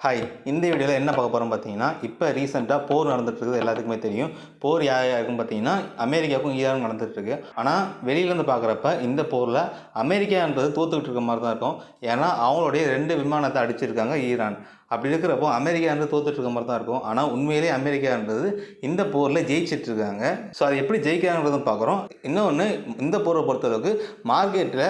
Hi, இந்த வீடியோவில் என்ன பார்க்க போகிறோம் பார்த்தீங்கன்னா, இப்போ ரீசெண்டாக போர் நடந்துகிட்ருக்குது எல்லாத்துக்குமே தெரியும். போர் யார் யாருக்குன்னு பார்த்தீங்கன்னா, அமெரிக்காவுக்கும் ஈரானுக்கும் நடந்துகிட்ருக்கு. ஆனால் வெளியிலேருந்து பார்க்குறப்ப இந்த போரில் அமெரிக்கான்றது தோற்றுக்கிட்டு இருக்க மாதிரி தான் இருக்கும். ஏன்னா அவங்களுடைய 2 விமானத்தை அடிச்சிருக்காங்க ஈரான். அப்படி இருக்கிறப்போ அமெரிக்கான்றது தோற்றுட்டு இருக்க மாதிரி தான் இருக்கும். ஆனால் உண்மையிலே அமெரிக்கான்றது இந்த போரில் ஜெயிச்சிட்டு இருக்காங்க. ஸோ அது எப்படி ஜெயிக்கிறாங்கிறதும் பார்க்குறோம். இன்னொன்று, இந்த போரை பொறுத்தளவுக்கு மார்க்கெட்டில்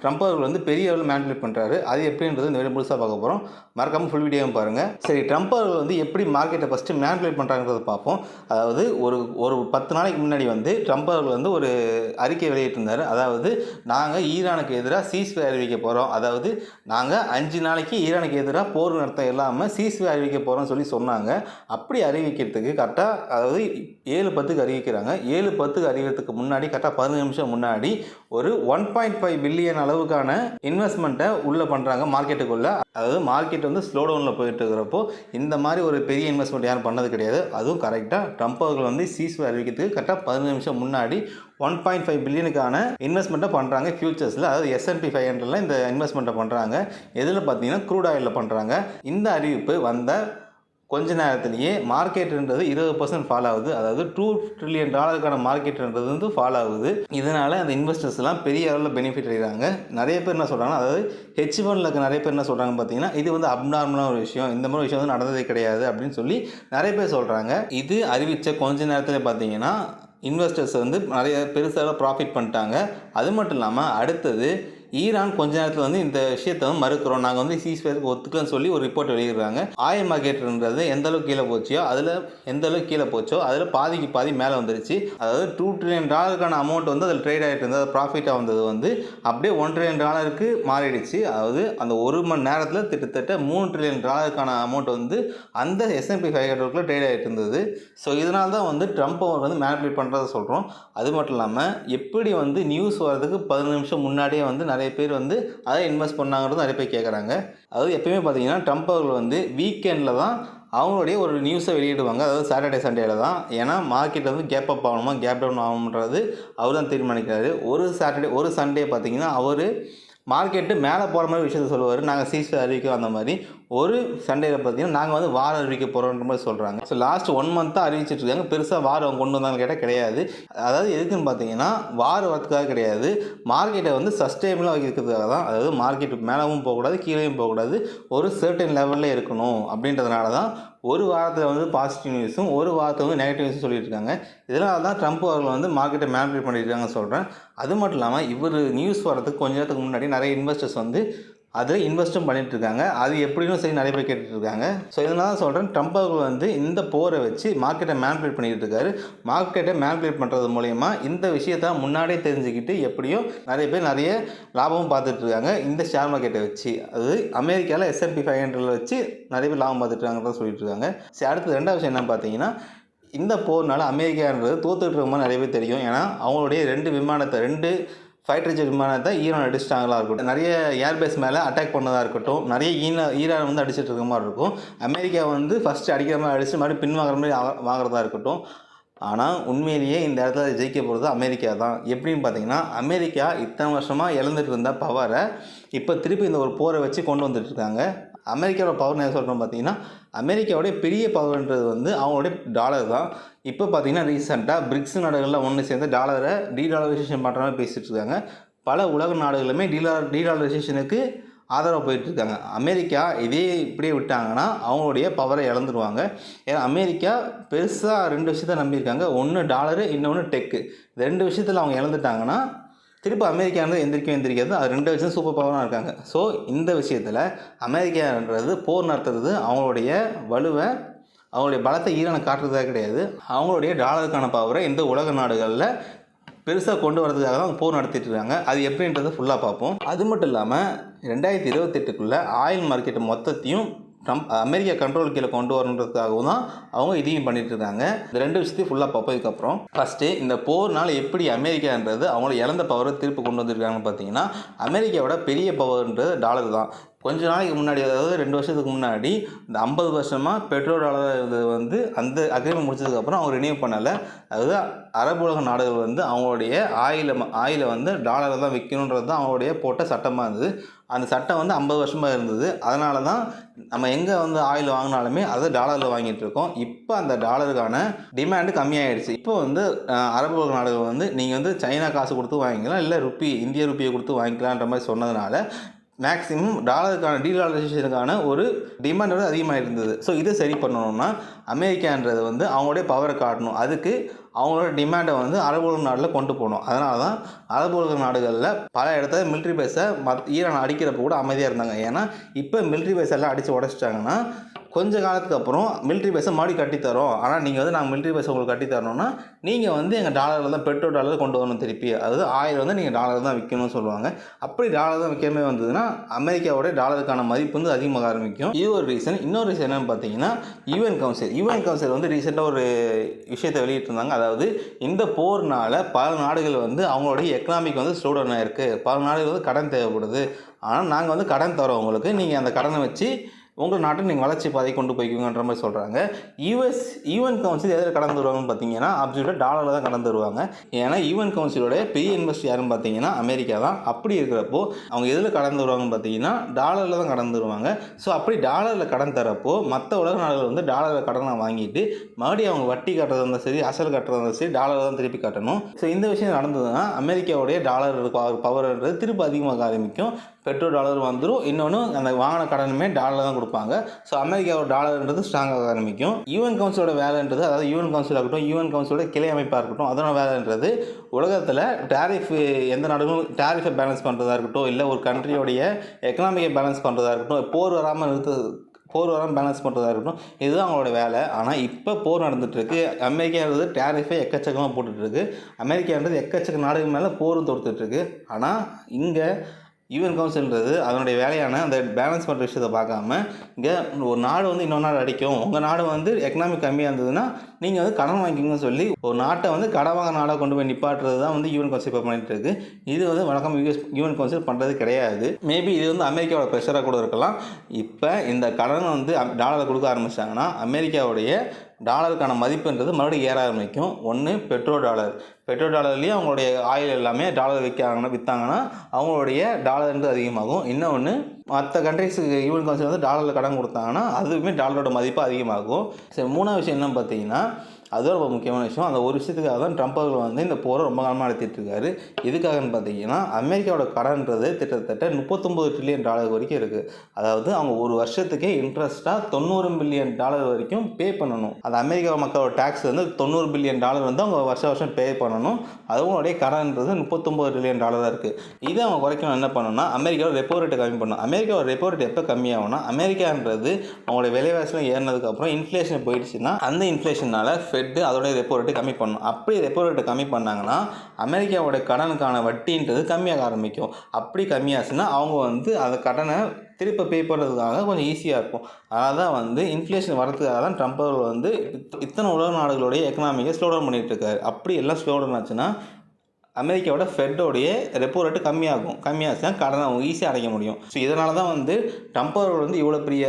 ட்ரம்ப் அவர்கள் வந்து பெரிய அளவில் மேனிபுலேட் பண்ணுறாரு. அது எப்படின்றது இந்த வீடியோ முழுசாக பார்க்க போகிறோம். மறக்காமல் ஃபுல் வீடியோவும் பாருங்கள். சரி, ட்ரம்ப் அவர்கள் வந்து எப்படி மார்க்கெட்டை ஃபஸ்ட்டு மேனிபுலேட் பண்ணுறாங்கிறத பார்ப்போம். அதாவது ஒரு 10 நாளைக்கு முன்னாடி வந்து ட்ரம்ப் அவர்கள் வந்து ஒரு அறிக்கை வெளியிட்டிருந்தார். அதாவது நாங்கள் ஈரானுக்கு எதிராக சீஸ்ஃபயர் அறிவிக்க போகிறோம். அதாவது நாங்கள் 5 நாளைக்கு ஈரானுக்கு எதிராக போர் நடத்த இல்லாமல் சீஸ்ஃபயர் அறிவிக்க போகிறோம்னு சொல்லி சொன்னாங்க. அப்படி அறிவிக்கிறதுக்கு கரெக்டாக அதாவது 7:10க்கு அறிவிக்கிறாங்க. 7:10க்கு அறிவிக்கிறதுக்கு முன்னாடி கரெக்டாக 15 நிமிஷம் முன்னாடி ஒரு 1.5 பில்லியன் அளவுக்கான இன்வெஸ்ட்மெண்ட்டை உள்ளே பண்ணுறாங்க மார்க்கெட்டுக்குள்ளே. அதாவது மார்க்கெட் வந்து ஸ்லோ டவுனில் போயிட்டு இருக்கிறப்போ இந்த மாதிரி ஒரு பெரிய இன்வெஸ்ட்மெண்ட் யாரும் பண்ணது கிடையாது. அதுவும் கரெக்டாக ட்ரம்ப் அவர்கள் வந்து சீஸ்ஃபயர் அறிவிக்கிறதுக்கு கரெக்டாக 15 நிமிஷம் முன்னாடி 1.5 பில்லியனுக்கான இன்வெஸ்ட்மெண்ட்டை பண்ணுறாங்க ஃபியூச்சர்ஸில். அதாவது S&P 500ல் இந்த இன்வெஸ்ட்மெண்ட்டை பண்ணுறாங்க. எதில் பார்த்தீங்கன்னா க்ரூட் ஆயிலில் பண்ணுறாங்க. இந்த அறிவிப்பு வந்த கொஞ்ச நேரத்திலேயே மார்க்கெட்டுன்றது 20% ஃபால் ஆகுது. அதாவது $2 ட்ரில்லியன் மார்க்கெட்டுன்றது வந்து ஃபால் ஆகுது. இதனால் அந்த இன்வெஸ்டர்ஸ்லாம் பெரிய அளவில் பெனிஃபிட் அடைகிறாங்க. நிறைய பேர் என்ன சொல்கிறாங்கன்னா, அதாவது ஹெட்ஜ் ஃபண்டில் இருக்க நிறைய பேர் என்ன சொல்கிறாங்க பார்த்தீங்கன்னா, இது வந்து அப்நார்மலான ஒரு விஷயம், இந்த மாதிரி விஷயம் வந்து நடந்ததே கிடையாது அப்படின்னு சொல்லி நிறைய பேர் சொல்கிறாங்க. இது அறிவித்த கொஞ்ச நேரத்தில் பார்த்தீங்கன்னா இன்வெஸ்டர்ஸ் வந்து நிறைய பெருசாக ப்ராஃபிட் பண்ணிட்டாங்க. அது மட்டும் இல்லாமல் அடுத்தது ஈரான் கொஞ்ச நேரத்தில் வந்து இந்த விஷயத்தை வந்து மறுக்கிறோம், நாங்கள் வந்து சீஸ்ஃபயருக்கு ஒத்துக்கலன்னு சொல்லி ஒரு ரிப்போர்ட் வெளியிடுறாங்க. ஆயில் மார்க்கெட்டுன்றது எந்த அளவுக்கு கீழே போச்சோ அதில் பாதிக்கு பாதி மேலே வந்துருச்சு. அதாவது $2 ட்ரில்லியன் அமௌண்ட் வந்து அதில் ட்ரேட் ஆகிட்டு இருந்தது. அது ப்ராஃபிட்டாக வந்தது வந்து அப்படியே $1 ட்ரில்லியன் மாறிடுச்சு. அதாவது அந்த 1 மணி நேரத்தில் கிட்டத்தட்ட $3 ட்ரில்லியன் அமௌண்ட் வந்து அந்த S&P 500 ட்ரேட் ஆகிட்டு இருந்தது. ஸோ இதனால தான் வந்து ட்ரம்ப் அவர் வந்து மேனிபுலேட் பண்ணுறதை சொல்கிறோம். அது மட்டும் இல்லாமல் எப்படி வந்து நியூஸ் வரதுக்கு 15 நிமிஷம் முன்னாடியே வந்து நிறைய பேர் வந்து அதை இன்வெஸ்ட் பண்ணாங்கிறது நிறைய பேர் கேட்குறாங்க. அதாவது எப்பயுமே பார்த்தீங்கன்னா ட்ரம்ப் அவர்கள் வந்து வீக்கெண்டில் தான் அவங்களுடைய ஒரு நியூஸை வெளியிடுவாங்க. அதாவது சாட்டர்டே சண்டேல தான். ஏன்னா மார்க்கெட் வந்து கேப் அப் ஆகணுமா கேப் டவுன் ஆகணுன்றது அவர் தான் தீர்மானிக்கிறாரு. ஒரு சண்டே பார்த்தீங்கன்னா அவர் மார்க்கெட்டு மேலே போகிற மாதிரி விஷயத்த சொல்லுவார், நாங்கள் சீஸ்ஃபயர் அறிவிக்கிறோம். அந்த மாதிரி ஒரு சண்டேயில் பார்த்தீங்கன்னா நாங்கள் வந்து வாரம் அறிவிக்க போகிறோன்ற மாதிரி சொல்கிறாங்க. So last 1 மந்த்தாக அறிவிச்சிட்ருக்காங்க. பெருசாக வாரம் அவங்க கொண்டு வந்தாங்கன்னு கேட்டால் கிடையாது. அதாவது எதுக்குன்னு பார்த்தீங்கன்னா வாரம் வரத்துக்காக கிடையாது, மார்க்கெட்டை வந்து சஸ்டேபிளாக வைக்கிறதுக்காக தான். அதாவது மார்க்கெட்டு மேலேவும் போகக்கூடாது கீழேயும் போகக்கூடாது, ஒரு சர்டன் லெவலில் இருக்கணும் அப்படின்றதுனால தான் ஒரு வாரத்தில் வந்து பாசிட்டிவ் நியூஸும் ஒரு வாரத்தில் வந்து நெகட்டிவ் நியூஸும் சொல்லிட்டு இருக்காங்க. இதனால தான் ட்ரம்ப் அவர்கள் வந்து மார்க்கெட்டை மேனிபுலேட் பண்ணியிருக்காங்கன்னு சொல்கிறேன். அது மட்டும் இல்லாமல் இவர் நியூஸ் வரதுக்கு கொஞ்ச நேரத்துக்கு முன்னாடி நிறைய இன்வெஸ்டர்ஸ் வந்து அதில் இன்வெஸ்ட்டும் பண்ணிகிட்டு இருக்காங்க. அது எப்படின்னு சரி நிறைய பேர் கேட்டுட்டு இருக்காங்க. ஸோ இதனால தான் சொல்கிறேன், ட்ரம்ப் அவர்கள் வந்து இந்த போரை வச்சு மார்க்கெட்டை மேனிபுலேட் பண்ணிகிட்டு இருக்காரு. மார்க்கெட்டை மேனிபுலேட் பண்ணுறது மூலயமா இந்த விஷயத்தை முன்னாடியே தெரிஞ்சுக்கிட்டு எப்படியோ நிறைய பேர் நிறைய லாபமும் பார்த்துட்டு இருக்காங்க இந்த ஷேர் மார்க்கெட்டை வச்சு. அது அமெரிக்காவில் S&P 500 வச்சு நிறைய பேர் லாபம் பார்த்துட்டு இருக்காங்கன்னு சொல்லிட்டு இருக்காங்க. சரி, அடுத்து 2வது விஷயம் என்ன பார்த்தீங்கன்னா, இந்த போர்னால அமெரிக்கான்றது தோற்றுட்டு இருக்க மாதிரி நிறைய பேர் தெரியும். ஏன்னா அவங்களுடைய 2 ஃபைட்டர் ஜெட் விமானத்தை ஈரான் அடிச்சிட்டாங்களா இருக்கட்டும், நிறைய ஏர்பேஸ் மேலே அட்டாக் பண்ணதாக இருக்கட்டும், நிறைய ஈரான் வந்து அடிச்சுட்டு இருக்க மாதிரி இருக்கும். அமெரிக்கா வந்து ஃபஸ்ட்டு அடிக்கிற மாதிரி அடித்து மறுபடியும் பின்வாங்கிற மாதிரி வாங்குறதா இருக்கட்டும். ஆனால் உண்மையிலேயே இந்த இடத்துல ஜெயிக்க போகிறது அமெரிக்கா தான். எப்படின்னு பார்த்தீங்கன்னா, அமெரிக்கா இத்தனை வருஷமாக இழந்துட்டு இருந்த பவரை இப்போ திருப்பி இந்த ஒரு போரை வச்சு கொண்டு வந்துட்டுருக்காங்க. அமெரிக்காவோட பவர் என்ன சொல்கிறோம் பார்த்தீங்கன்னா, அமெரிக்காவோடைய பெரிய பவர்ன்றது வந்து அவங்களுடைய டாலர் தான். இப்போ பார்த்தீங்கன்னா ரீசெண்டாக பிரிக்ஸ் நாடுகளில் ஒன்று சேர்ந்து டாலரை டீடாலரைசேஷன் பண்ணுற மாதிரி பேசிகிட்டு இருக்காங்க. பல உலக நாடுகளுமே டீடாலரைசேஷனுக்கு ஆதரவு போயிட்டுருக்காங்க. அமெரிக்கா இதே இப்படியே விட்டாங்கன்னா அவங்களுடைய பவரை இழந்துருவாங்க. ஏன்னா அமெரிக்கா பெருசாக 2 விஷயத்தை நம்பியிருக்காங்க. ஒன்று டாலரு, இன்னொன்று டெக்கு. இந்த 2 விஷயத்தில் அவங்க இழந்துட்டாங்கன்னா திரும்ப அமெரிக்கானது எந்திரிக்காது. அது 2 விஷயம் சூப்பர் பவராக இருக்காங்க. ஸோ இந்த விஷயத்தில் அமெரிக்கான்றது போர் நடத்துறது அவங்களுடைய வலுவை, அவங்களுடைய பலத்தை ஈரானை காட்டுறதாக கிடையாது. அவங்களுடைய டாலருக்கான பவரை இந்த உலக நாடுகளில் பெருசாக கொண்டு வரதுக்காக தான் போர் நடத்திட்டு இருக்காங்க. அது எப்படின்றத ஃபுல்லாக பார்ப்போம். அது மட்டும் இல்லாமல் 2028க்குள்ளே ஆயில் மார்க்கெட்டு மொத்தத்தையும் அமெரிக்கா கண்ட்ரோல் கீழே கொண்டு வரணுன்றதுக்காகவும் தான் அவங்க இதையும் பண்ணிட்டு இருக்காங்க. இந்த 2 விஷயத்தையும் ஃபுல்லாக பார்ப்பதுக்கப்புறம் ஃபஸ்ட்டு இந்த போர்னால் எப்படி அமெரிக்கான்றது அவங்கள இழந்த பவரை திருப்பி கொண்டு வந்துருக்காங்கன்னு பார்த்தீங்கன்னா, அமெரிக்காவோட பெரிய பவர்ன்றது டாலர் தான். கொஞ்ச நாளைக்கு முன்னாடி, அதாவது 2 வருஷத்துக்கு முன்னாடி இந்த 50 வருஷமாக பெட்ரோ டாலர் இது வந்து அந்த அக்ரிமெண்ட் முடிச்சதுக்கப்புறம் அவங்க ரினியூ பண்ணலை. அதாவது அரபு உலக நாடுகள் வந்து அவங்களுடைய ஆயிலை வந்து டாலரில் தான் விற்கணுன்றது தான் அவங்களுடைய போட்ட சட்டமாக இருந்தது. அந்த சட்டம் வந்து 50 வருஷமாக இருந்தது. அதனால தான் நம்ம எங்கே வந்து ஆயில் வாங்கினாலுமே அதை டாலரில் வாங்கிட்டு இருக்கோம். இப்போ அந்த டாலருக்கான டிமாண்டு கம்மியாயிடுச்சு. இப்போ வந்து அரபு உலக நாடுகள் வந்து நீங்கள் வந்து சைனா காசு கொடுத்து வாங்கிக்கலாம், இல்லை இந்திய ருப்பியை கொடுத்து வாங்கிக்கலான்ற மாதிரி சொன்னதுனால மேக்ஸிமம் டாலருக்கான டீடாலரைசேஷனுக்கான ஒரு டிமாண்ட் வந்து அதிகமாக இருந்தது. ஸோ இதை சரி பண்ணணும்னா அமெரிக்கான்றது வந்து அவங்களுடைய பவரை காட்டணும். அதுக்கு அவங்களோட டிமாண்டை வந்து அரபு உலக நாட்டில் கொண்டு போகணும். அதனால தான் அரபு உலக நாடுகளில் பல இடத்துல மிலிட்ரி பேஸை ஈரான் அடிக்கிறப்ப கூட அமைதியாக இருந்தாங்க. ஏன்னா இப்போ மிலிட்ரி பேஸ் எல்லாம் அடித்து உடச்சிட்டாங்கன்னா கொஞ்ச காலத்துக்கு அப்புறம் மிலிட்ரி பேஸை மாடி கட்டித்தரோம். ஆனால் நீங்கள் வந்து நாங்கள் மிலிட்ரி பேஸை உங்களுக்கு கட்டித்தரணும்னா நீங்கள் வந்து எங்கள் டாலரில் தான் பெட்ரோல் டாலர் கொண்டு வரணும் திருப்பி. அதாவது ஆயில் வந்து நீங்கள் டாலர் தான் விற்கணும்னு சொல்லுவாங்க. அப்படி டாலர் தான் விற்காமே வந்ததுன்னா அமெரிக்காவோட டாலருக்கான மதிப்பு வந்து அதிகமாக ஆரம்பிக்கும். இது ஒரு ரீசன். இன்னொரு ரீசன் என்னென்னு பார்த்தீங்கன்னா யூஎன் கவுன்சில் வந்து ரீசெண்டாக ஒரு விஷயத்தை வெளியிட்டிருந்தாங்க. அதாவது இந்த போர்னால் பல நாடுகள் வந்து அவங்களுடைய எக்கனாமிக் வந்து ஸ்லோ டவுன் ஆகிருக்கு. பல நாடுகள் வந்து கடன் தேவைப்படுது. ஆனால் நாங்கள் வந்து கடன் தரோம் உங்களுக்கு, நீங்கள் அந்த கடனை வச்சு உங்கள் நாட்டை நீங்கள் வளர்ச்சி பாதை கொண்டு போய்க்குங்கன்ற மாதிரி சொல்கிறாங்க. யூஎன் கவுன்சில் எதில் கடந்து வருவாங்கன்னு பார்த்தீங்கன்னா அப்சல்யூட்டாக டாலரில் தான் கடந்து வருவாங்க. ஏன்னா யூஎன் கவுன்சிலோட பெரிய இன்வெஸ்ட் யாருன்னு பார்த்தீங்கன்னா அமெரிக்கா தான். அப்படி இருக்கிறப்போ அவங்க எதில் கடந்து வருவாங்கன்னு பார்த்தீங்கன்னா டாலரில் தான் கடந்து வருவாங்க. ஸோ அப்படி டாலரில் கடன் தரப்போ மற்ற உலக நாடுகள் வந்து டாலரில் கடனை வாங்கிட்டு மறுபடியும் அவங்க வட்டி கட்டுறதா இருந்தாலும் சரி, அசல் கட்டுறதா இருந்தாலும் சரி, டாலரில் தான் திருப்பி கட்டணும். ஸோ இந்த விஷயம் நடந்ததுன்னா அமெரிக்காவுடைய டாலர் பவர்ன்றது திருப்பி அதிகமாக ஆரம்பிக்கும். பெட்ரோல் டாலர் வந்துடும். இன்னொன்று அந்த வாங்கின கடனுமே டாலர் தான் கொடுப்பாங்க. ஸோ அமெரிக்காவோட டாலர்ன்றது ஸ்ட்ராங்காக ஆரம்பிக்கும். யூஎன் கவுன்சிலோட வேலைன்றது, அதாவது யூஎன் கவுன்சில் ஆகட்டும், யூஎன் கவுன்சிலோட கிளை அமைப்பாக இருக்கட்டும், அதோட வேலைன்றது உலகத்தில் டேரிஃப் எந்த நாடுகளும் டேரிஃபை பேலன்ஸ் பண்ணுறதா இருக்கட்டும், இல்லை ஒரு கண்ட்ரியோடைய எக்கனாமிக்கை பேலன்ஸ் பண்ணுறதா இருக்கட்டும், போர் வராமல் பேலன்ஸ் பண்ணுறதா இருக்கட்டும், இதுதான் அவங்களோட வேலை. ஆனால் இப்போ போர் நடந்துகிட்ருக்கு. அமெரிக்கான்றது டேரிஃபை எக்கச்சக்கமாக போட்டுட்ருக்கு. அமெரிக்கான்றது எக்கச்சக்க நாடுகள் மேலே போரும் தொடுத்துட்ருக்கு. ஆனால் இங்கே யூஎன் கவுன்சில்ன்றது அதனுடைய வேலையான அந்த பேலன்ஸ் பண்ணுற விஷயத்தை பார்க்காம இங்கே ஒரு நாடு வந்து இன்னொரு நாடு அடிக்கும், உங்கள் நாடு வந்து எக்கனாமிக் கம்மியாக இருந்ததுன்னா நீங்கள் வந்து கடன் வாங்கிக்கங்கன்னு சொல்லி ஒரு நாட்டை வந்து கடன் வாங்க நாடாக கொண்டு போய் நிப்பாட்டுறது தான் வந்து யூஎன் கவுன்சில் இப்போ பண்ணிட்டு இருக்கு. இது வந்து வழக்கம் யூஎன் கவுன்சில் பண்ணுறது கிடையாது. மேபி இது வந்து அமெரிக்காவோட ப்ரெஷராக கூட இருக்கலாம். இப்போ இந்த கடன் வந்து டாலரை கொடுக்க ஆரம்பிச்சிட்டாங்கன்னா அமெரிக்காவுடைய டாலருக்கான மதிப்புன்றது மறுபடியும் ஏற ஆரம்பிக்கும். ஒன்று பெட்ரோல் டாலர்லேயும் அவங்களுடைய ஆயில் எல்லாமே டாலர் விற்றாங்கன்னா அவங்களுடைய டாலர்ன்றது அதிகமாகும். இன்னொன்று மற்ற கண்ட்ரிஸுக்கு யூஎன் கவுன்சில் வந்து டாலரில் கடன் கொடுத்தாங்கன்னா அதுவுமே டாலரோட மதிப்பு அதிகமாகும். சரி, மூணாவது விஷயம் என்னன்னு பார்த்தீங்கன்னா அதுவும் ரொம்ப முக்கியமான விஷயம். அந்த ஒரு விஷயத்துக்காக தான் ட்ரம்ப் அவர்கள் வந்து இந்த போரை ரொம்ப காலமாக நடத்திட்டு இருக்காரு. எதுக்காகன்னு பார்த்தீங்கன்னா அமெரிக்காவோட கடன்றது கிட்டத்தட்ட $39 ட்ரில்லியன் வரைக்கும் இருக்குது. அதாவது அவங்க ஒரு வருஷத்துக்கே இன்ட்ரெஸ்ட்டாக $90 பில்லியன் வரைக்கும் பே பண்ணணும். அது அமெரிக்கா மக்களோட டேக்ஸ் வந்து $90 பில்லியன் வந்து அவங்க வருஷம் பே பண்ணணும். அவங்களுடைய கடன்றது $39 ட்ரில்லியன் இருக்குது. இதை அவங்க குறைக்கணும். என்ன பண்ணணும்னா அமெரிக்காவோட ரெப்போ ரேட்டை கம்மி பண்ணணும். அமெரிக்காவோட ரெப்போ ரேட் எப்போ கம்மியாகும்னா அமெரிக்கான்றது அவங்களோட விலைவாசிலாம் ஏறினதுக்கப்புறம் இன்ஃப்ளேஷன் போயிடுச்சுன்னா அந்த இன்ஃப்ளேஷனால் அதோடைய ரெப்போ ரேட்டு கம்மி பண்ணணும். அப்படி ரெப்போ ரேட்டு கம்மி பண்ணாங்கன்னா அமெரிக்காவோட கடனுக்கான வட்டின்றது கம்மியாக ஆரம்பிக்கும். அப்படி கம்மியாச்சுன்னா அவங்க வந்து அந்த கடனை திருப்ப பே பண்ணுறதுக்காக கொஞ்சம் ஈஸியாக இருக்கும். அதனால தான் வந்து இன்ஃப்ளேஷன் வரதுக்காக தான் ட்ரம்ப் அவர்கள் வந்து இத்தனை உலக நாடுகளுடைய எக்கனாமிக்கை ஸ்லோ டவுன் பண்ணிகிட்டு இருக்காரு. அப்படி எல்லாம் ஸ்லோ டவுன் ஆச்சுன்னா அமெரிக்காவோட ஃபெட்டோடைய ரெப்போ ரேட்டு கம்மியாச்சுன்னா கடனை அவங்க ஈஸியாக அடைக்க முடியும். ஸோ இதனால தான் வந்து ட்ரம்ப் அவர்கள் வந்து இவ்வளோ பெரிய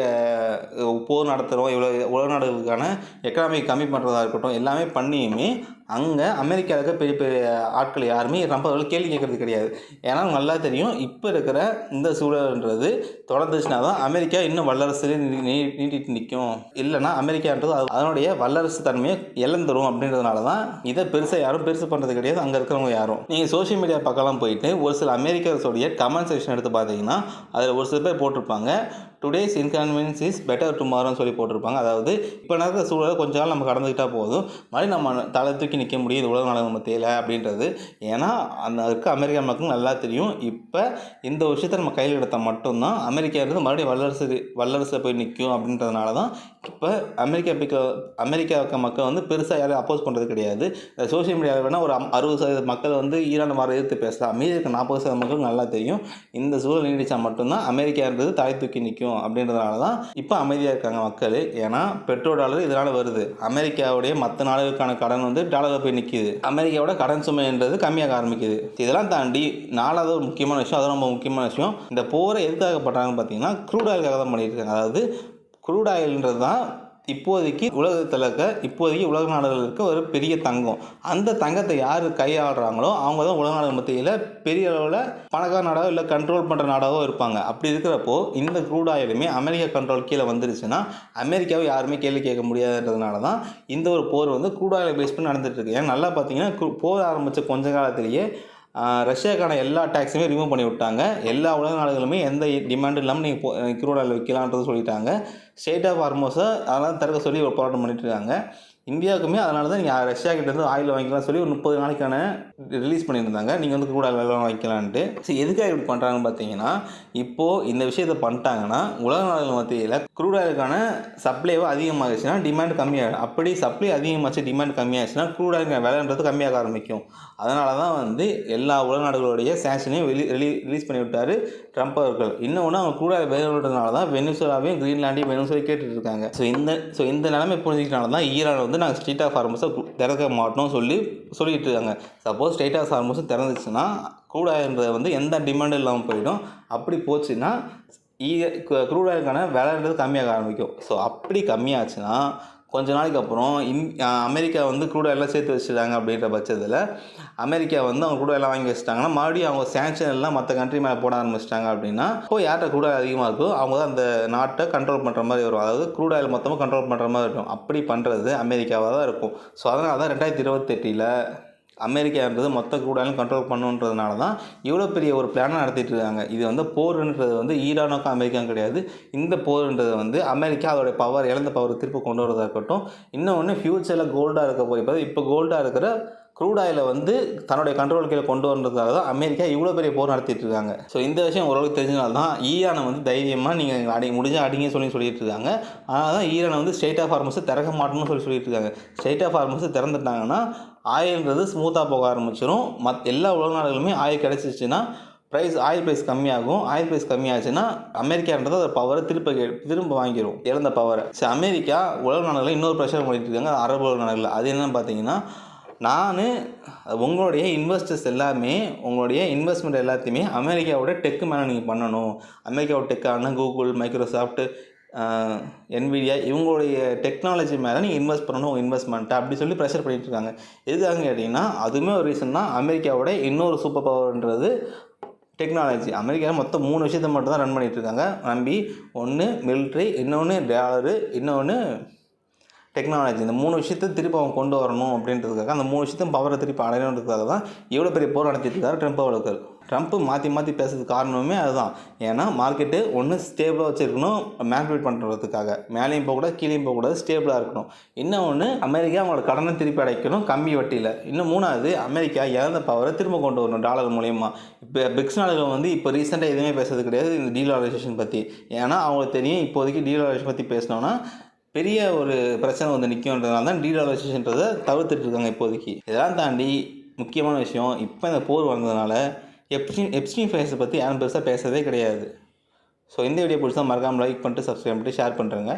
போர் நடத்துகிறோம், இவ்வளோ உலக நாடுகளுக்கான எக்கனாமிக் கம்மி பண்ணுறதா இருக்கட்டும் எல்லாமே பண்ணியுமே அங்கே அமெரிக்காவுக்கு பெரிய பெரிய ஆட்கள் யாருமே ட்ரம்ப் அவர்கள் கேள்வி கேட்கறது கிடையாது. ஏன்னா நல்லா தெரியும் இப்போ இருக்கிற இந்த சூழல்ன்றது தொடர்ந்துச்சுன்னா தான் அமெரிக்கா இன்னும் வல்லரசுலேயே நீட்டிட்டு நிற்கும். இல்லைனா அமெரிக்கான்றது அதனுடைய வல்லரசு தன்மையை இழந்துரும். அப்படின்றதுனால தான் இதை யாரும் பெருசு பண்ணுறது கிடையாது அங்கே இருக்கிறவங்க யாரும். நீங்கள் சோஷியல் மீடியா பக்கம்லாம் போயிட்டு ஒரு சில அமெரிக்கர்ஸோடைய கமெண்ட் செக்ஷன் எடுத்து பார்த்தீங்கன்னா அதில் ஒரு சில பேர் போட்டிருப்பாங்க டுடேஸ் இன்கன்வீனியன்ஸ் இஸ் பெட்டர் டுமாரோன்னு சொல்லி போட்டிருப்பாங்க. அதாவது இப்போ நடக்கிற சூழலை கொஞ்ச நாள் நம்ம கடந்துக்கிட்டால் போதும், மறுபடியும் நம்ம தலை தூக்கி நிற்க முடியுது உலக நாடுகள் மத்தியில் அப்படின்றது. ஏன்னா அந்த இருக்க அமெரிக்கா மக்களுக்கு நல்லா தெரியும் இப்போ இந்த விஷயத்தை நம்ம கையில் எடுத்தால் மட்டும்தான் அமெரிக்கா இருந்து மறுபடியும் வல்லரசில் போய் நிற்கும். அப்படின்றதுனால தான் இப்போ அமெரிக்கா மக்கள் வந்து பெருசாக யாரும் அப்போஸ் பண்ணுறது கிடையாது. சோஷியல் மீடியாவில் வேணால் ஒரு 60% மக்கள் வந்து ஈரான் வர எதிர்த்து பேசலாம். மீதி இருக்க 40% மக்களுக்கு நல்லா தெரியும் இந்த சூழல் நீடிச்சா மட்டும்தான் அமெரிக்கான்றது தலை தூக்கி நிற்கும் இருக்கணும் அப்படின்றதுனால தான் இப்போ அமைதியாக இருக்காங்க மக்கள். ஏன்னா பெட்ரோ டாலர் இதனால் வருது. அமெரிக்காவுடைய மற்ற நாடுகளுக்கான கடன் வந்து டாலரில் போய் நிற்கிது. அமெரிக்காவோட கடன் சுமைன்றது கம்மியாக ஆரம்பிக்குது. இதெல்லாம் தாண்டி 4வது ஒரு முக்கியமான விஷயம், அது ரொம்ப முக்கியமான விஷயம், இந்த போரை எதுக்காக பண்ணுறாங்கன்னு பார்த்தீங்கன்னா க்ரூட் ஆயிலுக்காக தான் பண்ணிட்டு இருக்காங்க. அதாவது க்ரூட் ஆயில்ன்றது தான் இப்போதைக்கு உலக நாடுகள் இருக்க ஒரு பெரிய தங்கம். அந்த தங்கத்தை யார் கையாளுறாங்களோ அவங்க தான் உலக நாடுகள் மத்தியில் பெரிய அளவில் பணக்கார நாடாவோ இல்லை கண்ட்ரோல் பண்ணுற நாடாவோ இருப்பாங்க. அப்படி இருக்கிறப்போ இந்த க்ரூட் ஆயிலுமே அமெரிக்கா கண்ட்ரோல் கீழே வந்துருச்சுன்னா அமெரிக்காவை யாருமே கேள்வி கேட்க முடியாதுன்றதுனால தான் இந்த ஒரு போர் வந்து க்ரூட் ஆயிலை பேஸ் பண்ணி நடந்துட்டு இருக்கு. ஏன்னா நல்லா பார்த்தீங்கன்னா போர் ஆரம்பித்த கொஞ்ச காலத்திலேயே ரஷ்யாவுக்கான எல்லா டேக்ஸுமே ரிமூவ் பண்ணி விட்டாங்க. எல்லா உலக நாடுகளுமே எந்த டிமாண்டும் இல்லாமல் நீங்கள் க்ரூட் ஆயில் விற்கலான்றது சொல்லிட்டாங்க. ஸ்டேட் ஆஃப் ஹார்மோஸை அதெல்லாம் திறக்க சொல்லி ஒரு போராட்டம் பண்ணிட்டு இருக்காங்க. இந்தியாவுக்குமே அதனால தான் நீங்கள் ரஷ்யா கிட்டேருந்து ஆயில் வாங்கிக்கலாம் சொல்லி ஒரு 30 நாளைக்கான ரிலீஸ் பண்ணியிருந்தாங்க. நீங்கள் வந்து க்ரூட் ஆயில் வாங்கிக்கலான்ட்டு. சரி, எதுக்காக இப்படி பண்ணுறாங்கன்னு பார்த்தீங்கன்னா, இப்போது இந்த விஷயத்தை பண்ணிட்டாங்கன்னா உலக நாடுகள் மத்தியில் க்ரூட் ஆயிலுக்கான சப்ளைவோ அதிகமாகிடுச்சுன்னா டிமாண்ட் கம்மியாகும். அப்படி சப்ளை அதிகமாச்சு டிமாண்ட் கம்மியாச்சுன்னா க்ரூட் ஆயிலுக்கான விலைன்றது கம்மியாக ஆரம்பிக்கும். அதனால தான் வந்து எல்லா உலக நாடுகளுடைய சேங்ஷனையும் ரிலீஸ் பண்ணி விட்டார் ட்ரம்ப் அவர்கள். இன்னொன்று அவங்க க்ரூட் ஆயில் விலைன்றதுனால தான் வெனிசுலாவையும் கிரீன்லாண்டையும் கேட்டுட்டு இருக்காங்க. இந்த நிலைமை புரிஞ்சுக்கிட்டனால தான் ஈரான் வந்து நாங்கள் ஸ்ட்ரெயிட் ஆஃப் ஹார்மஸை திறக்க மாட்டோம் சொல்லிட்டு இருக்காங்க. சப்போஸ் ஸ்ட்ரெயிட் ஆஃப் ஹார்மஸும் திறந்துச்சுன்னா க்ரூட் ஆயில்ன்றது வந்து எந்த டிமாண்டும் இல்லாமல் போயிடும். அப்படி போச்சுன்னா க்ரூட் ஆயிலுக்கான விலைன்றது கம்மியாக ஆரம்பிக்கும். ஸோ அப்படி கம்மியாச்சுன்னா கொஞ்ச நாளைக்கு அப்புறம் அமெரிக்கா வந்து க்ரூட் ஆயிலாம் சேர்த்து வச்சுட்டாங்க. அப்படின்ற பட்சத்தில் அமெரிக்கா வந்து அவங்க க்ரூட் ஆயிலாம் வாங்கி வச்சுட்டாங்கன்னா மறுபடியும் அவங்க சேங்ஷன் எல்லாம் மற்ற கண்ட்ரி மேலே போட ஆரம்பிச்சிட்டாங்க. அப்படின்னா இப்போ யார்கிட்ட க்ரூட் ஆயில் அதிகமாக இருக்கோ அவங்க தான் அந்த நாட்டை கண்ட்ரோல் பண்ணுற மாதிரி வரும். அதாவது க்ரூட் ஆயில் மொத்தமாக கண்ட்ரோல் பண்ணுற மாதிரி இருக்கும். அப்படி பண்ணுறது அமெரிக்காவாக தான் இருக்கும். ஸோ அதனால தான் 2028 அமெரிக்கான்றது மொத்த க்ரூட் ஆயிலும் கண்ட்ரோல் பண்ணுன்றதுனால தான் இவ்வளோ பெரிய ஒரு பிளானை நடத்திட்டு இருக்காங்க. இது வந்து போருன்றது வந்து ஈரானுக்கும் அமெரிக்காவும் கிடையாது. இந்த போருன்றது வந்து அமெரிக்கா அதோடைய பவர் இழந்த பவர் திருப்பி கொண்டு வரதாக இருக்கட்டும். இன்னொன்று ஃப்யூச்சரில் கோல்டாக இருக்க போய் இப்போ கோல்டாக இருக்கிற க்ரூட் ஆயிலை வந்து தன்னுடைய கண்ட்ரோல் கீழே கொண்டு வரதுக்காக தான் அமெரிக்கா இவ்வளோ பெரிய போர் நடத்திட்டு இருக்காங்க. ஸோ இந்த விஷயம் ஓரளவுக்கு தெரிஞ்சனால தான் ஈரானை வந்து தைரியமாக நீங்கள் முடிஞ்சால் அடிங்க சொல்லிட்டு இருக்காங்க. அதனால தான் ஈரானை வந்து ஸ்ட்ரெயிட் ஆஃப் ஹார்மஸை திறக்க மாட்டோம்னு சொல்லிட்டு இருக்காங்க. ஸ்ட்ரெயிட் ஆஃப் ஹார்மஸை திறந்துட்டாங்கன்னா ஆயில்ன்றது ஸ்மூத்தாக போக ஆரம்பிச்சிடும். எல்லா உலக நாடுகளுமே ஆயில் கிடச்சிச்சின்னா ஆயில் ப்ரைஸ் கம்மியாகும். ஆயில் ப்ரைஸ் கம்மியாச்சுன்னா அமெரிக்கான்றது அந்த பவரை திரும்ப வாங்கிடும், இழந்த பவரை. சரி, அமெரிக்கா உலக நாடுகளில் இன்னொரு ப்ரெஷர் பண்ணிட்டு இருக்காங்க, அரபு உலக நாடுகளில். அது என்னன்னு பார்த்தீங்கன்னா, உங்களுடைய இன்வெஸ்டர்ஸ் எல்லாமே உங்களுடைய இன்வெஸ்ட்மெண்ட் எல்லாத்தையுமே அமெரிக்காவோட டெக்கு மேலே நீங்கள் பண்ணணும். அமெரிக்காவோட டெக்கான கூகுள், மைக்ரோசாஃப்ட், என்விடியா இவங்களுடைய டெக்னாலஜி மேலே நீங்கள் இன்வெஸ்ட் பண்ணணும் இன்வெஸ்ட்மெண்ட்டை அப்படி சொல்லி ப்ரெஷர் பண்ணிகிட்டு இருக்காங்க. எதுக்காக கேட்டிங்கன்னா, அதுவுமே ஒரு ரீசன் தான். அமெரிக்காவோட இன்னொரு சூப்பர் பவர்ன்றது டெக்னாலஜி. அமெரிக்காவில் மொத்தம் 3 விஷயத்தை மட்டும் தான் ரன் பண்ணிகிட்டு இருக்காங்க. ஒன்று மிலிட்ரி, இன்னொன்று டாலரு, இன்னொன்று டெக்னாலஜி. இந்த 3 விஷயத்தை திருப்பி அவங்க கொண்டு வரணும் அப்படின்றதுக்காக, அந்த 3 விஷயத்தையும் பவரை திருப்பி அடையணுன்றதுக்காக தான் இவ்வளோ பெரிய போர் நடத்திட்டு இருக்காரு ட்ரம்ப் அவர்கள். ட்ரம்ப் மாற்றி பேசுறதுக்கு காரணமே அதுதான். ஏன்னா மார்க்கெட்டு ஒன்று ஸ்டேபிளாக வச்சுருக்கணும், மேனிபுலேட் பண்ணுறதுக்காக. மேலேயும் போகக்கூடாது, கீழேயும் போகக்கூடாது, ஸ்டேபிளாக இருக்கணும். இன்னொன்று அமெரிக்கா அவங்களோட கடனை திருப்பி அடைக்கணும் கம்மி வட்டியில். இன்னும் 3வது அமெரிக்கா இழந்த பவரை திரும்ப கொண்டு வரணும் டாலர் மூலயமா. இப்போ பிரிக்ஸ் நாடுகள் வந்து இப்போ ரீசெண்டாக எதுவுமே பேசுறது கிடையாது இந்த டீலாரைசேஷன் பற்றி. ஏன்னா அவங்களுக்கு தெரியும் இப்போதைக்கு டீலாரைசேஷன் பற்றி பேசினோன்னா பெரிய ஒரு பிரச்சனை வந்து நிற்கும்ன்றதுனால தான் டீடாலரைசேஷன்றதை தவிர்த்துட்டு இருக்காங்க இப்போதைக்கு. இதெல்லாம் தாண்டி முக்கியமான விஷயம், இப்போ இந்த போர் வந்ததுனால எப்ஸ்டீன் ஃபைல்ஸை பற்றி யாரும் பெருசாக பேசுறதே கிடையாது. ஸோ இந்த வீடியோ பிடிச்சா மறக்காமல் லைக் பண்ணிட்டு சப்ஸ்கிரைப் பண்ணிட்டு ஷேர் பண்ணுறேங்க.